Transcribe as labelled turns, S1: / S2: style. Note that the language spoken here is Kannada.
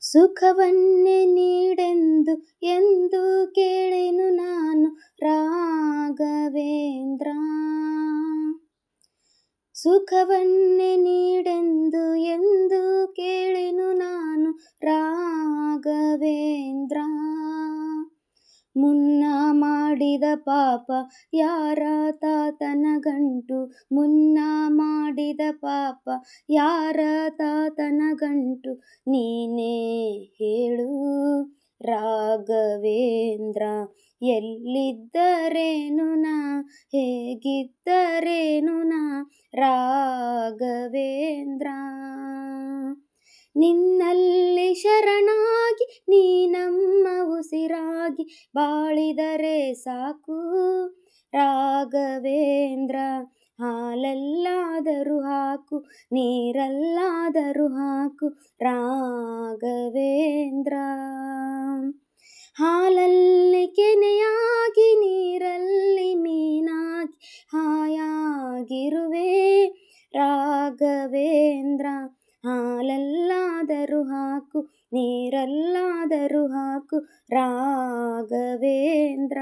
S1: ಸುಖವನ್ನೇ ನೀಡೆಂದು ಎಂದು ಕೇಳೆನು ನಾನು ರಾಘವೇಂದ್ರ. ಸುಖವನ್ನೇ ನೀಡೆಂದು ಎಂದು ಕೇಳೆನು ನಾನು ರಾಘವೇಂದ್ರ. ಮುನ್ನ ಮಾಡಿದ ಪಾಪ ಯಾರ ತಾತನ ಗಂಟು, ಮುನ್ನ ಮಾಡಿದ ಪಾಪ ಯಾರ ತಾತನ ಗಂಟು, ನೀನೇ ಹೇಳು ರಾಘವೇಂದ್ರ. ಎಲ್ಲಿದ್ದರೇನು ನಾ, ಹೇಗಿದ್ದರೇನು ನಾ ರಾಘವೇಂದ್ರ. ನಿನ್ನಲ್ಲಿ ಶರಣಾಗಿ ನೀ ನಮ್ಮ ಉಸಿರಾಗಿ ಬಾಳಿದರೆ ಸಾಕು ರಾಘವೇಂದ್ರ. ಹಾಲಲ್ಲಾದರೂ ಹಾಕು, ನೀರಲ್ಲಾದರೂ ಹಾಕು ರಾಘವೇಂದ್ರ. ಹಾಲಲ್ಲಿ ಕೆನೆಯಾಗಿ ನೀರಲ್ಲಿ ಮೀನಾಗಿ ಹಾಯಾಗಿರುವೆ ರಾಘವೇಂದ್ರ. ಹಾಲಲ್ಲಾದರೂ ಹಾಕು, ನೀರಲ್ಲಾದರೂ ಹಾಕು ರಾಘವೇಂದ್ರ.